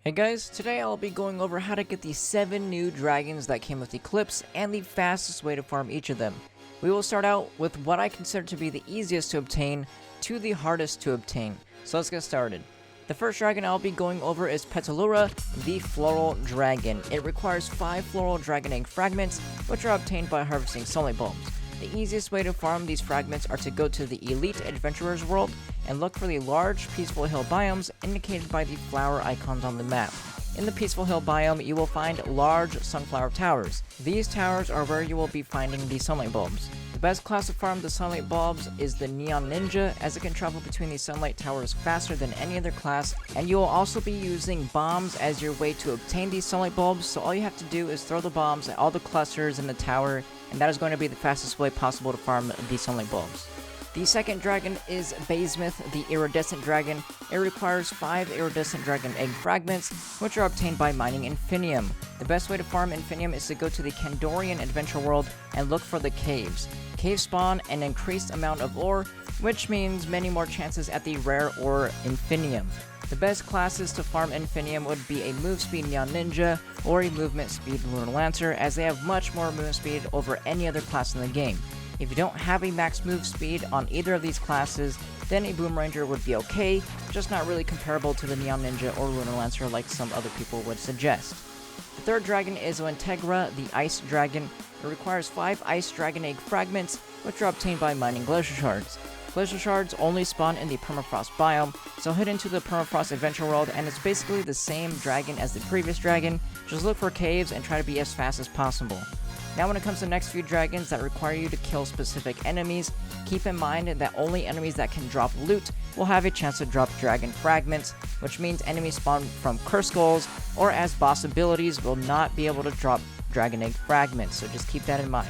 Hey guys, today I'll be going over how to get the 7 new dragons that came with Eclipse and the fastest way to farm each of them. We will start out with what I consider to be the easiest to obtain to the hardest to obtain. So let's get started. The first dragon I'll be going over is Petalura, the Floral Dragon. It requires 5 Floral Dragon Egg Fragments, which are obtained by harvesting sunlight bulbs. The easiest way to farm these fragments are to go to the Elite Adventurer's World and look for the large Peaceful Hill biomes indicated by the flower icons on the map. In the Peaceful Hill biome, you will find large sunflower towers. These towers are where you will be finding the sunlight bulbs. The best class to farm the sunlight bulbs is the Neon Ninja, as it can travel between these sunlight towers faster than any other class, and you will also be using bombs as your way to obtain these sunlight bulbs, so all you have to do is throw the bombs at all the clusters in the tower, and that is going to be the fastest way possible to farm the sunlight bulbs. The second dragon is Basemouth, the Iridescent Dragon. It requires 5 Iridescent Dragon Egg Fragments, which are obtained by mining Infinium. The best way to farm Infinium is to go to the Kandorian Adventure World and look for the caves. Caves spawn an increased amount of ore, which means many more chances at the rare ore Infinium. The best classes to farm Infinium would be a move speed Neon Ninja or a movement speed Lunar Lancer, as they have much more movement speed over any other class in the game. If you don't have a max move speed on either of these classes, then a Boom Ranger would be okay, just not really comparable to the Neon Ninja or Lunar Lancer like some other people would suggest. The third dragon is Ointegra, the Ice Dragon. It requires 5 Ice Dragon Egg Fragments, which are obtained by mining Glacier Shards. Glacier Shards only spawn in the Permafrost biome, so head into the Permafrost Adventure World and it's basically the same dragon as the previous dragon, just look for caves and try to be as fast as possible. Now when it comes to the next few dragons that require you to kill specific enemies, keep in mind that only enemies that can drop loot will have a chance to drop dragon fragments, which means enemies spawned from curse skulls or as boss abilities will not be able to drop dragon egg fragments, so just keep that in mind.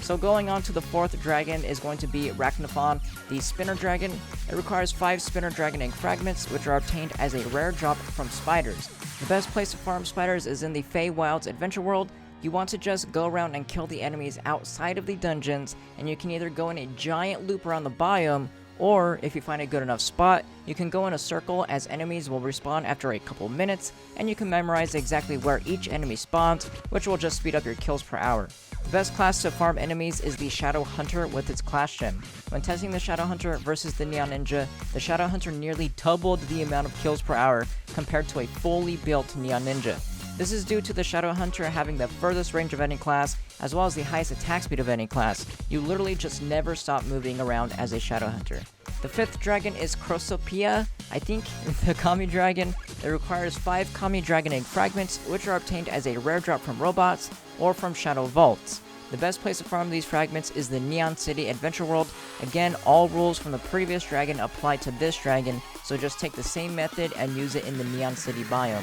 So going on to the fourth dragon is going to be Arachnophon, the Spinner Dragon. It requires 5 Spinner Dragon Egg Fragments, which are obtained as a rare drop from spiders. The best place to farm spiders is in the Feywild's Adventure World. You want to just go around and kill the enemies outside of the dungeons, and you can either go in a giant loop around the biome, or if you find a good enough spot, you can go in a circle as enemies will respawn after a couple minutes, and you can memorize exactly where each enemy spawns, which will just speed up your kills per hour. The best class to farm enemies is the Shadow Hunter with its class gem. When testing the Shadow Hunter versus the Neon Ninja, the Shadow Hunter nearly doubled the amount of kills per hour compared to a fully built Neon Ninja. This is due to the Shadow Hunter having the furthest range of any class, as well as the highest attack speed of any class. You literally just never stop moving around as a Shadow Hunter. The fifth dragon is Crosopia, I think, the Kami Dragon. It requires 5 Kami Dragon Egg Fragments, which are obtained as a rare drop from robots or from Shadow Vaults. The best place to farm these fragments is the Neon City Adventure World. Again, all rules from the previous dragon apply to this dragon, so just take the same method and use it in the Neon City biome.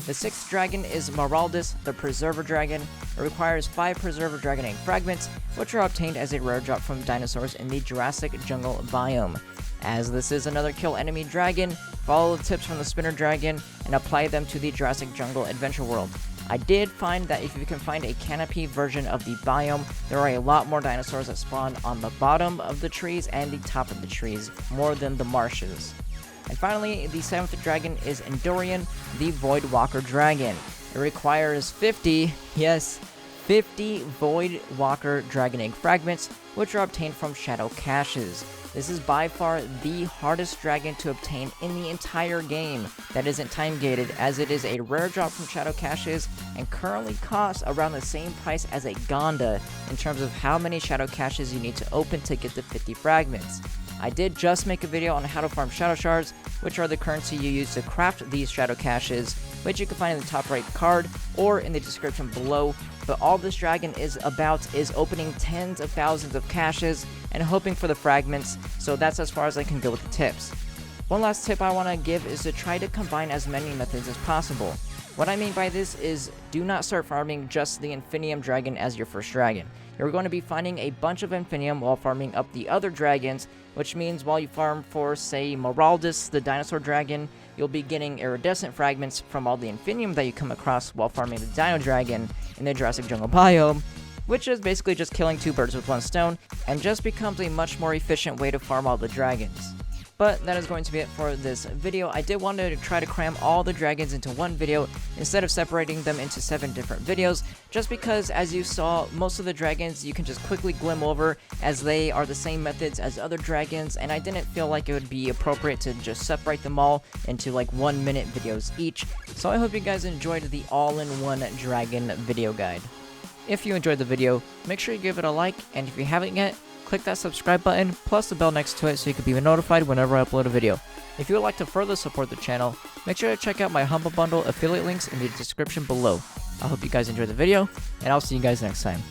The sixth dragon is Maraldus, the Preserver Dragon. It requires 5 Preserver Dragon Egg Fragments, which are obtained as a rare drop from dinosaurs in the Jurassic Jungle biome. As this is another kill enemy dragon, follow the tips from the Spinner Dragon and apply them to the Jurassic Jungle Adventure World. I did find that if you can find a canopy version of the biome, there are a lot more dinosaurs that spawn on the bottom of the trees and the top of the trees, more than the marshes. And finally, the 7th dragon is Endorian, the Voidwalker Dragon. It requires 50 Voidwalker Dragon Egg Fragments, which are obtained from Shadow Caches. This is by far the hardest dragon to obtain in the entire game that isn't time gated, as it is a rare drop from Shadow Caches and currently costs around the same price as a Gonda in terms of how many Shadow Caches you need to open to get the 50 fragments. I did just make a video on how to farm Shadow Shards, which are the currency you use to craft these Shadow Caches, which you can find in the top right card or in the description below. But all this dragon is about is opening tens of thousands of caches and hoping for the fragments, so that's as far as I can go with the tips. One last tip I want to give is to try to combine as many methods as possible. What I mean by this is, do not start farming just the Infinium dragon as your first dragon. You're going to be finding a bunch of Infinium while farming up the other dragons, which means while you farm for, say, Maraldus, the dinosaur dragon, you'll be getting iridescent fragments from all the Infinium that you come across while farming the Dino Dragon in the Jurassic Jungle biome, which is basically just killing 2 birds with 1 stone, and just becomes a much more efficient way to farm all the dragons. But that is going to be it for this video. I did want to try to cram all the dragons into one video instead of separating them into 7 different videos, just because, as you saw, most of the dragons you can just quickly glim over as they are the same methods as other dragons, and I didn't feel like it would be appropriate to just separate them all into like 1-minute videos each. So I hope you guys enjoyed the all-in-one dragon video guide. If you enjoyed the video, make sure you give it a like, and if you haven't yet, click that subscribe button plus the bell next to it so you can be notified whenever I upload a video. If you would like to further support the channel, make sure to check out my Humble Bundle affiliate links in the description below. I hope you guys enjoyed the video, and I'll see you guys next time.